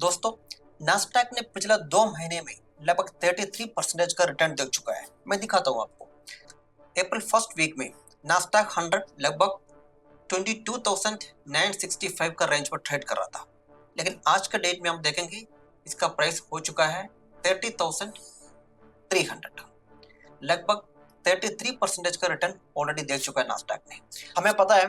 दोस्तों, नास्डैक ने पिछला 2 महीने में लगभग 33% का रिटर्न दे चुका है। मैं दिखाता हूं आपको। अप्रैल फर्स्ट वीक में नास्डैक 100 लगभग 22,965 का रेंज पर ट्रेड कर रहा था, लेकिन आज का डेट में हम देखेंगे इसका प्राइस हो चुका है 30,300। लगभग 33% का रिटर्न ऑलरेडी दे चुका है नास्डैक ने। हमें पता है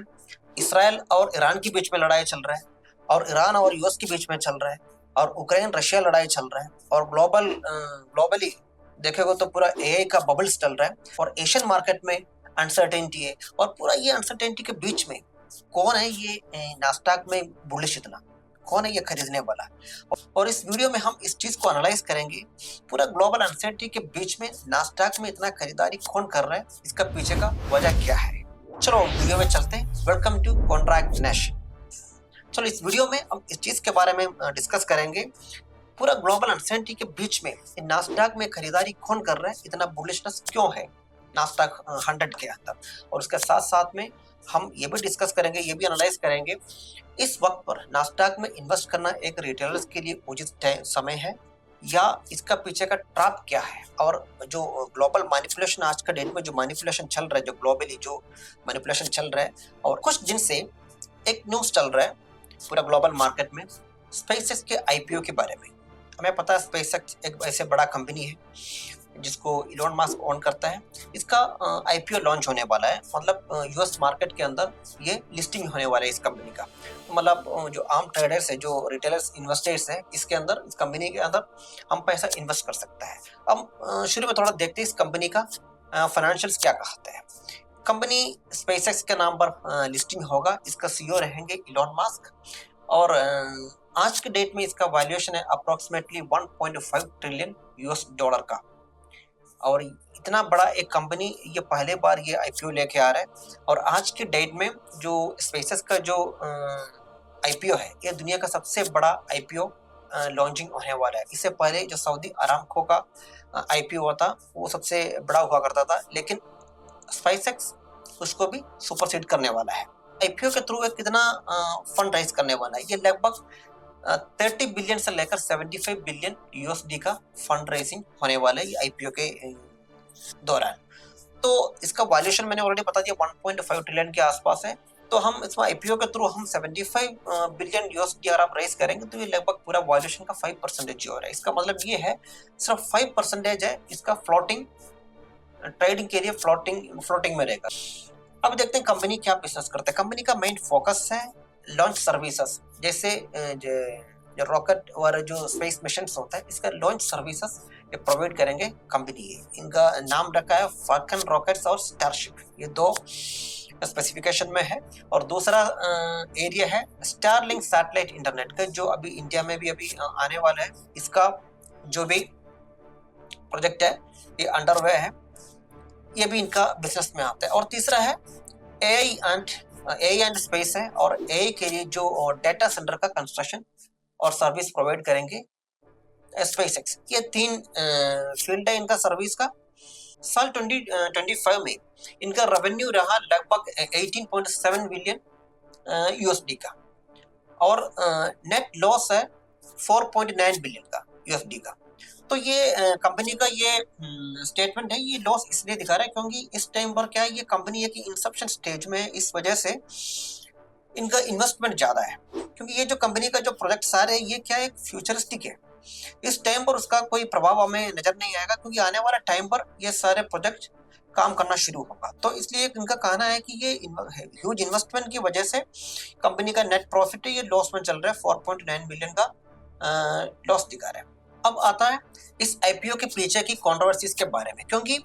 इसराइल और ईरान के बीच में लड़ाई चल रहा है, और ईरान और यूएस के बीच में चल रहा है, और यूक्रेन रशिया लड़ाई चल रहा है, और ग्लोबली देखेगा तो पूरा एआई का बबल्स चल रहा है, और एशियन मार्केट में अनसर्टेनिटी है। और पूरा ये अनसर्टेनिटी के बीच में कौन है ये नास्डैक में बुलिश इतना, कौन है ये खरीदने वाला। और इस वीडियो में हम इस चीज को एनालाइज करेंगे, पूरा ग्लोबल अनसर्टेनिटी के बीच में नास्डैक में इतना खरीदारी कौन कर रहा है, इसका पीछे का वजह क्या है। चलो वीडियो में चलते हैं। Welcome to Contract Nation. चलो इस वीडियो में हम इस चीज के बारे में डिस्कस करेंगे, पूरा ग्लोबल अनसर्टेनिटी के बीच में नास्डैक में खरीदारी कौन कर रहा है, इतना बुलिशनेस क्यों है नास्डैक 100 के अंदर। और उसके साथ साथ में हम ये भी डिस्कस करेंगे, ये भी एनालाइज करेंगे इस वक्त पर नास्डैक में इन्वेस्ट करना एक रिटेलर्स के लिए उचित समय है या इसका पीछे का ट्रैप क्या है। और जो ग्लोबल मैनिपुलेशन आज का डेट में जो मैनिपुलेशन चल रहा है, जो ग्लोबली जो मैनिपुलेशन चल रहा है, और कुछ दिन से एक न्यूज चल रहा है पूरा ग्लोबल मार्केट में स्पेसएक्स के आईपीओ के बारे में। हमें पता है स्पेसएक्स एक ऐसे बड़ा कंपनी है जिसको इलोन मस्क ओन करता है। इसका आईपीओ लॉन्च होने वाला है, मतलब यूएस मार्केट के अंदर ये लिस्टिंग होने वाला है इस कंपनी का। मतलब जो आम ट्रेडर्स है, जो रिटेलर्स इन्वेस्टर्स है, इसके अंदर इस कंपनी के अंदर हम पैसा इन्वेस्ट कर सकता है। अब शुरू में थोड़ा देखते हैं इस कंपनी का फाइनेंशियल्स क्या कहते हैं। कंपनी स्पेसएक्स के नाम पर लिस्टिंग होगा, इसका सीईओ रहेंगे इलोन मस्क, और आज के डेट में इसका वैल्यूएशन है अप्रोक्सीमेटली 1.5 ट्रिलियन यूएस डॉलर का। और इतना बड़ा एक कंपनी ये पहले बार ये आईपीओ लेके आ रहा है। और आज के डेट में जो स्पेसएक्स का जो आईपीओ है, ये दुनिया का सबसे बड़ा आईपीओ लॉन्चिंग होने वाला है। इससे पहले जो सऊदी अरामको का आईपीओ हुआ था वो सबसे बड़ा हुआ करता था, लेकिन स्पेसएक्स उसको भी सुपरसीड करने वाला है। आईपीओ के थ्रू कितना फंड राइज करने वाला है, ये लगभग 30 बिलियन से लेकर 75 बिलियन यूएसडी का फंड रेजिंग होने वाला है ये आईपीओ के दौरान। तो इसका वैल्यूएशन मैंने ऑलरेडी बता दिया 1.5 ट्रिलियन के आसपास है। तो हम इसमें आईपीओ के थ्रू हम 75 बिलियन यूएसडी अगर आप रेज करेंगे तो ये लगभग पूरा वैल्यूएशन का 5% हो रहा है। इसका मतलब ये है सिर्फ 5% है इसका फ्लोटिंग ट्रेडिंग के लिए फ्लोटिंग में रहेगा। अब देखते हैं कंपनी क्या बिजनेस करता है। कंपनी का मेन फोकस है लॉन्च सर्विसेज, जैसे जो रॉकेट और जो स्पेस मिशन होता है, इसका लॉन्च सर्विसेज ये प्रोवाइड करेंगे कंपनी। इनका नाम रखा है फाल्कन रॉकेट्स और स्टारशिप, ये दो स्पेसिफिकेशन में है। और दूसरा एरिया है स्टारलिंक सैटेलाइट इंटरनेट का, जो अभी इंडिया में भी अभी आने वाला है। इसका जो भी प्रोजेक्ट है ये अंडरवे है, ये भी इनका बिजनेस में आता है। और तीसरा है एआई एंड स्पेस है, और एआई के लिए जो डेटा सेंटर का कंस्ट्रक्शन और सर्विस प्रोवाइड करेंगे स्पेसएक्स। ये 3 फील्ड है इनका सर्विस का। साल 2025 में इनका रेवेन्यू रहा लगभग 18.7 बिलियन यूएसडी का, और नेट लॉस है 4.9 बिलियन का यूएसडी का। तो ये कंपनी का ये स्टेटमेंट है, ये लॉस इसलिए दिखा रहा है क्योंकि इस टाइम पर क्या है, ये कंपनी है कि इंसेप्शन स्टेज में है, इस वजह से इनका इन्वेस्टमेंट ज़्यादा है। क्योंकि ये जो कंपनी का जो प्रोजेक्ट सारे है ये क्या है, फ्यूचरिस्टिक है। इस टाइम पर उसका कोई प्रभाव हमें नज़र नहीं आएगा, क्योंकि आने वाला टाइम पर ये सारे प्रोजेक्ट काम करना शुरू होगा। तो इसलिए इनका कहना है कि ये ह्यूज इन्वेस्टमेंट की वजह से कंपनी का नेट प्रॉफिट है ये लॉस में चल रहा है, 4.9 बिलियन का लॉस दिखा रहा है। अब आता है इस आईपीओ के पीछे की कंट्रोवर्सीज के बारे में, क्योंकि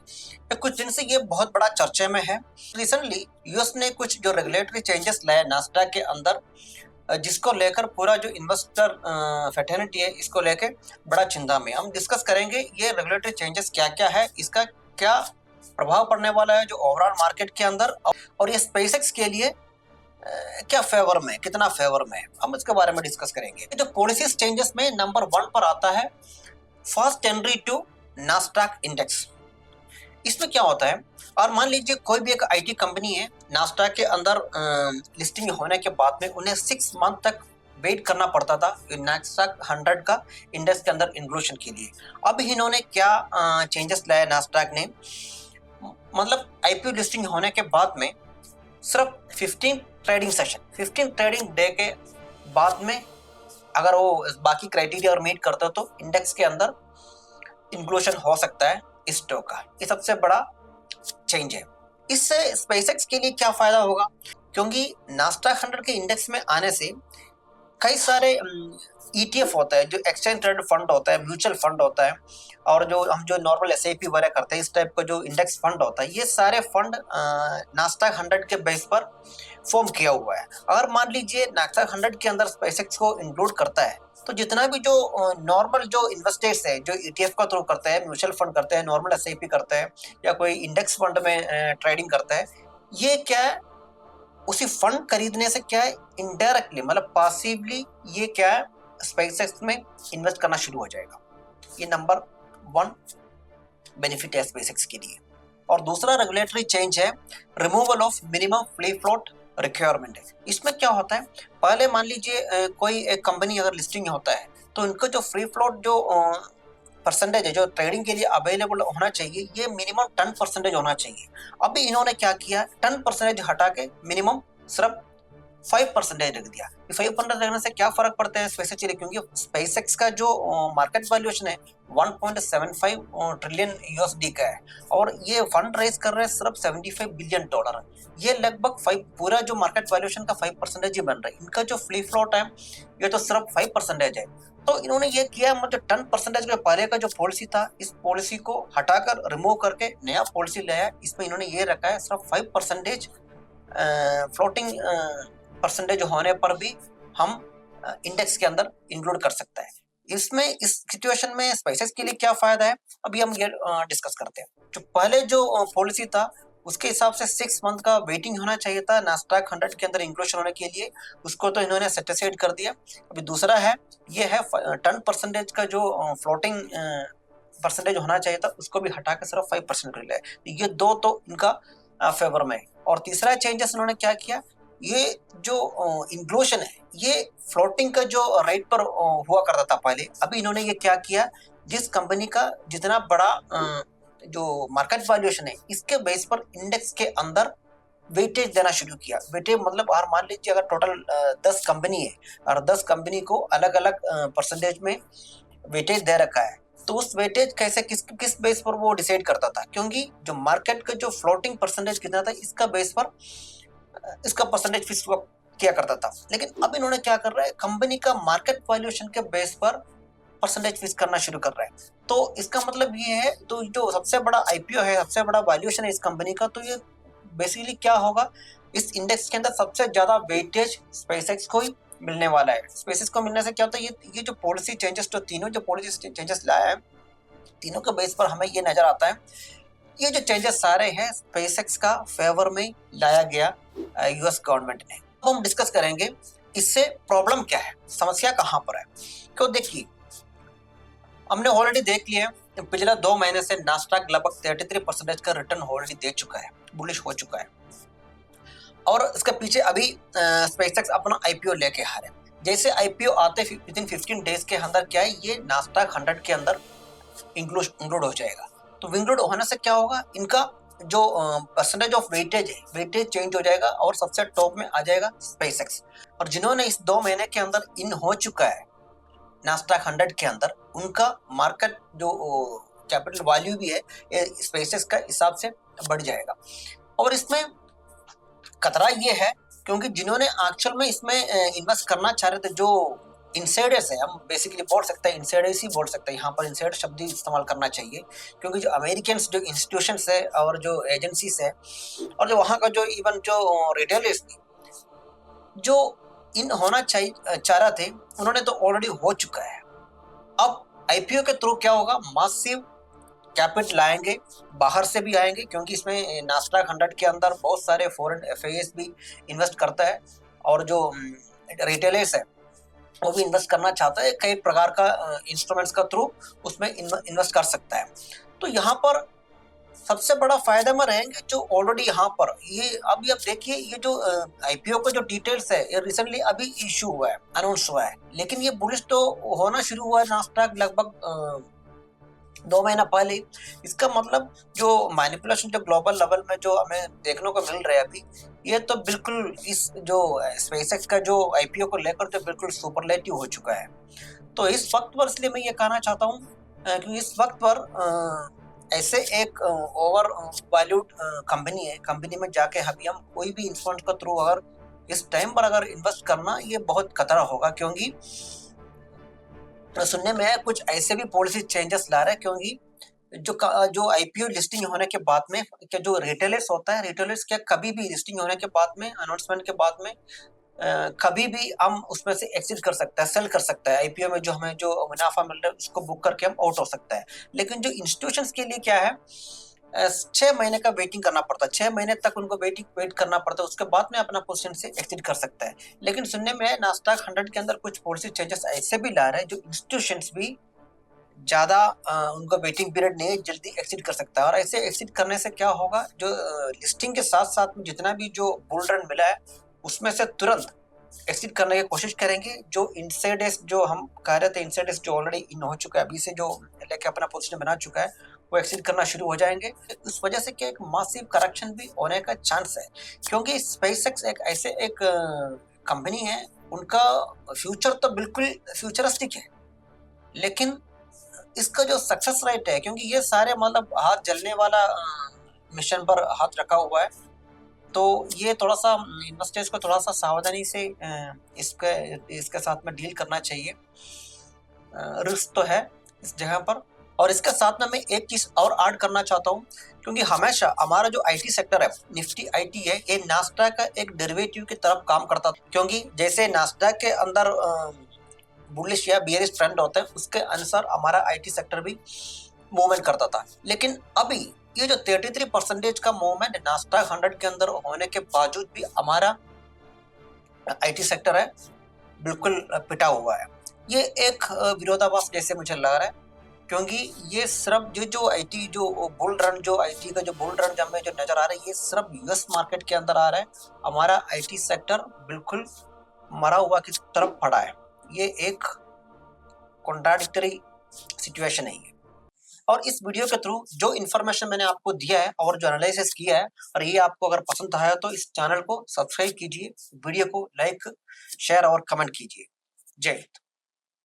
कुछ दिन से ये बहुत बड़ा चर्चे में है। रिसेंटली यूएस ने कुछ जो रेगुलेटरी चेंजेस लाए नास्डैक के अंदर, जिसको लेकर पूरा जो इन्वेस्टर फैटर्निटी है इसको लेकर बड़ा चिंता में। हम डिस्कस करेंगे ये रेगुलेटरी चेंजेस क्या क्या है, इसका क्या प्रभाव पड़ने वाला है जो ओवरऑल मार्केट के अंदर, और ये स्पेसएक्स के लिए क्या फेवर में, कितना फेवर में, हम इसके बारे में डिस्कस करेंगे। जो पॉलिसीज चेंजेस में नंबर 1 पर आता है fast entry to Nasdaq index. इसमें क्या होता है, और मान लीजिए कोई भी एक आईटी कंपनी है, नास्डैक के अंदर लिस्टिंग होने के बाद में उन्हें 6 मंथ तक वेट करना पड़ता था नास्डैक 100 का इंडेक्स के अंदर इंक्लूजन के लिए। अब इन्होंने क्या चेंजेस लाया नास्डैक ने, मतलब आईपीओ लिस्टिंग होने के बाद में सिर्फ 15 ट्रेडिंग सेशन, 15 ट्रेडिंग डे के बाद में अगर वो बाकी क्राइटेरिया और मीट करते हो तो इंडेक्स के अंदर इंक्लूजन हो सकता है इस स्टॉक का। ये सबसे बड़ा चेंज है। इससे स्पेसएक्स के लिए क्या फायदा होगा, क्योंकि नास्डैक 100 के इंडेक्स में आने से कई सारे ईटीएफ होता है, जो एक्सचेंज ट्रेडेड फंड होता है, म्यूचुअल फंड होता है, और जो हम जो नॉर्मल एसआईपी वगैरह करते हैं, इस टाइप का जो इंडेक्स फंड होता है, ये सारे फंड नास्डैक 100 के बेस पर फॉर्म किया हुआ है। अगर मान लीजिए नास्डैक 100 के अंदर स्पेसएक्स को इंक्लूड करता है तो जितना भी जो नॉर्मल जो इन्वेस्टर्स है, जो ईटीएफ का थ्रू करते हैं, म्यूचुअल फंड करते हैं, नॉर्मल एसआईपी करते हैं, या कोई इंडेक्स फंड में ट्रेडिंग करता है, ये क्या है, उसी फंड खरीदने से क्या है, इनडायरेक्टली मतलब पासिवली ये क्या है, स्पेसएक्स में इन्वेस्ट करना शुरू हो जाएगा। ये नंबर 1 बेनिफिट है स्पेसएक्स के लिए। और दूसरा रेगुलेटरी चेंज है removal of minimum free float requirement है। इसमें क्या होता है, पहले मान लीजिए कोई एक कंपनी अगर लिस्टिंग होता है तो इनको जो फ्री फ्लोट जो परसेंटेज है जो ट्रेडिंग के लिए अवेलेबल होना चाहिए, ये मिनिमम 10% होना चाहिए। अभी इन्होंने क्या किया, 10% हटा के मिनिमम सिर्फ 5% रख दिया। 5% रखने से क्या फर्क पड़ता है स्पेसएक्स के लिए, क्योंकि स्पेसएक्स का जो मार्केट वैल्यूएशन है 1.75 ट्रिलियन यूएसडी का है, और ये फंड रेज कर रहे हैं सिर्फ $75 बिलियन। ये लगभग 5 पूरा जो मार्केट वैल्यूएशन का 5% ही बन रहा है। इनका जो फ्री फ्लोट है ये तो सिर्फ 5% है। तो इन्होंने ये किया, मतलब 10% के पहले का जो पॉलिसी था, इस पॉलिसी को हटाकर रिमूव करके नया पॉलिसी लाया। इसमें इन्होंने ये रखा है सिर्फ 5% फ्लोटिंग परसेंटेज होने पर भी हम इंडेक्स के अंदर इंक्लूड कर सकता है। इसमें इस सिचुएशन में स्पेसएक्स के लिए क्या फायदा है, अभी हम ये डिस्कस करते हैं। जो पहले जो पॉलिसी था उसके हिसाब से 6 मंथ का वेटिंग होना चाहिए था नास्डैक 100 के अंदर इंक्लूजन होने के लिए, उसको तो इन्होंने सेटिस्फाइड कर दिया। अभी दूसरा है, ये है 10% का जो फ्लोटिंग परसेंटेज होना चाहिए था, उसको भी हटा के सिर्फ 5% कर लिया है। ये दो तो इनका फेवर में है। और तीसरा चेंजेस इन्होंने क्या किया, ये जो इंक्लूजन है ये फ्लोटिंग का जो रेट पर हुआ करता था पहले, अभी इन्होंने ये क्या किया, जिस कंपनी का जितना बड़ा जो मार्केट वैल्यूएशन है इसके बेस पर इंडेक्स के अंदर वेटेज देना शुरू किया। वेटेज मतलब और मान लीजिए अगर टोटल 10 कंपनी है और 10 कंपनी को अलग अलग परसेंटेज में वेटेज दे रखा है, तो उस वेटेज कैसे किस बेस पर वो डिसाइड करता था, क्योंकि जो मार्केट का जो फ्लोटिंग परसेंटेज कितना था इसका बेस पर इसका परसेंटेज फिक्स किया करता था। लेकिन अब इन्होंने क्या कर रहा है, कंपनी का मार्केट वैल्यूएशन के बेस पर परसेंटेज फिक्स करना शुरू कर रहा है। तो इसका मतलब ये है, तो जो सबसे बड़ा आईपीओ है, सबसे बड़ा वैल्यूएशन है इस कंपनी का, तो ये बेसिकली क्या होगा, इस इंडेक्स के अंदर सबसे ज्यादा वेटेज स्पेसएक्स को ही मिलने वाला है। स्पेसएक्स को मिलने से क्या होता है, ये जो पॉलिसी चेंजेस, जो तीनों जो पॉलिसी चेंजेस लाया है, तीनों के बेस पर हमें ये नजर आता है, ये जो चेंजेस सारे हैं स्पेसएक्स का फेवर में लाया गया यूएस गवर्नमेंट ने। अब हम डिस्कस करेंगे इससे प्रॉब्लम क्या है, समस्या कहां पर है। क्यों, देखिए हमने ऑलरेडी देख लिया है, पिछले 2 महीने से नास्डैक लगभग 33% का रिटर्न ऑलरेडी दे चुका है, बुलिश हो चुका है। और इसके पीछे अभी स्पेसएक्स अपना आईपीओ लेके आ रहे हैं। जैसे आईपीओ आते विदिन 15 डेज के अंदर क्या है, ये नास्डैक 100 के अंदर इंक्लूड हो जाएगा। तो इंक्लूड होने से क्या होगा, इनका जो परसेंटेज ऑफ वेटेज है, वेटेज चेंज हो जाएगा और सबसे टॉप में आ जाएगा स्पेसएक्स। और जिन्होंने इस 2 महीने के अंदर इन हो चुका है नास्डैक 100 के अंदर, उनका मार्केट जो कैपिटल वैल्यू भी है स्पेसएक्स का हिसाब से बढ़ जाएगा। और इसमें खतरा ये है, क्योंकि जिन्होंने एक्चुअल में इसमें इन्वेस्ट करना चाह रहे थे, जो इनसाइडर्स है, हम बेसिकली बोल सकते हैं इनसाइडर्स ही बोल सकते हैं, यहाँ पर इनसाइडर शब्द ही इस्तेमाल करना चाहिए, क्योंकि जो अमेरिकन जो इंस्टीट्यूशंस है और जो एजेंसीज है और जो वहाँ का जो इवन जो रिटेलर्स थी, जो इन होना चाह रहे थे, उन्होंने तो ऑलरेडी हो चुका है। अब आईपीओ के थ्रू क्या होगा, मासिव कैपिटल आएंगे, बाहर से भी आएंगे, क्योंकि इसमें नास्डैक 100 के अंदर बहुत सारे फॉरेन एफआईएस भी इन्वेस्ट करता है, और जो रिटेलर्स है वो भी इन्वेस्ट करना चाहता है, कई प्रकार का इंस्ट्रूमेंट्स का थ्रू उसमें इन्वेस्ट कर सकता है। तो यहाँ पर सबसे बड़ा फायदा में रहेंगे जो ऑलरेडी यहाँ पर ये अभी आप देखिए ये जो आईपीओ का जो डिटेल्स है ये रिसेंटली अभी इशू हुआ है, अनाउंस हुआ है, लेकिन ये बुलिश तो होना शुरू हुआ है नास्डैक लगभग 2 महीना पहले। इसका मतलब जो मैनिपुलेशन जो ग्लोबल लेवल में जो हमें देखने को मिल रहा है अभी, ये तो बिल्कुल इस जो स्पेसएक्स का जो आईपीओ को लेकर तो बिल्कुल सुपरलेटिव हो चुका है। तो इस वक्त पर इसलिए मैं ये कहना चाहता हूँ कि इस वक्त पर ऐसे एक ओवर वैल्यूड कंपनी है, कंपनी में जाके अभी हम कोई भी इंस्ट्रूमेंट के थ्रू अगर इस टाइम पर अगर इन्वेस्ट करना ये बहुत खतरा होगा, क्योंकि सुनने में कुछ ऐसे भी पॉलिसी चेंजेस ला रहे हैं, क्योंकि जो आईपीओ लिस्टिंग होने के बाद में क्या जो रिटेलर्स होता है, रिटेलर्स क्या कभी भी लिस्टिंग होने के बाद में अनाउंसमेंट के बाद में कभी भी हम उसमें से एग्जिट कर सकता है, सेल कर सकता है। आईपीओ में जो हमें जो मुनाफा मिल रहा है उसको बुक करके हम आउट हो सकता है। लेकिन जो इंस्टीट्यूशंस के लिए क्या है, 6 महीने का वेटिंग करना पड़ता है, 6 महीने तक उनको वेट करना पड़ता है, उसके बाद में अपना पोजीशन से एग्जिट कर सकता है। लेकिन सुनने में नास्डैक 100 के अंदर कुछ पॉलिसी चेंजेस ऐसे भी ला रहे हैं जो इंस्टीट्यूशंस भी ज्यादा उनको वेटिंग पीरियड नहीं है, जल्दी एग्जिट कर सकता है। और ऐसे एग्जिट करने से क्या होगा, जो लिस्टिंग के साथ साथ में जितना भी जो बुल रन मिला है उसमें से तुरंत एग्जिट करने की कोशिश करेंगे। जो इनसाइडर्स जो हम कह रहे थे, इनसाइडर्स जो ऑलरेडी इन हो चुका है, अभी से जो लेके अपना पोजीशन बना चुका है, वो एग्जिट करना शुरू हो जाएंगे। इस वजह से क्या एक मासिव करेक्शन भी होने का चांस है, क्योंकि स्पेसएक्स एक ऐसे एक कंपनी है, उनका फ्यूचर तो बिल्कुल फ्यूचरिस्टिक है, लेकिन इसका जो सक्सेस रेट है, क्योंकि ये सारे मतलब हाथ जलने वाला मिशन पर हाथ रखा हुआ है, तो ये थोड़ा सा इन्वेस्टर्स को थोड़ा सा सावधानी से इसके इसके साथ में डील करना चाहिए। रिस्क तो है इस जगह पर। और इसके साथ में मैं एक चीज और ऐड करना चाहता हूँ, क्योंकि हमेशा हमारा जो आईटी सेक्टर है, निफ्टी आईटी है, ये नास्डैक का एक डेरिवेटिव की तरफ काम करता था, क्योंकि जैसे नास्डैक के अंदर बुलिश या बियरिश ट्रेंड होते हैं, उसके अनुसार हमारा आईटी सेक्टर भी मूवमेंट करता था। लेकिन अभी ये जो 33% का मूवमेंट नास्डैक 100 के अंदर होने के बावजूद भी हमारा आईटी सेक्टर है बिल्कुल पिटा हुआ है। ये एक विरोधाभास जैसे मुझे लग रहा है, क्योंकि ये सिर्फ जो आईटी जो बुल रन जो आईटी का जो बुल रन हमें जो नजर आ रहा है, ये सिर्फ यूएस मार्केट के अंदर आ रहा है। हमारा आईटी सेक्टर बिल्कुल मरा हुआ की तरफ पड़ा है। ये एक कॉन्ट्राडिक्टरी सिचुएशन है। और इस वीडियो के थ्रू जो इन्फॉर्मेशन मैंने आपको दिया है और जो एनालिसिस किया है, और ये आपको अगर पसंद आया तो इस चैनल को सब्सक्राइब कीजिए, वीडियो को लाइक शेयर और कमेंट कीजिए। जय हिंद।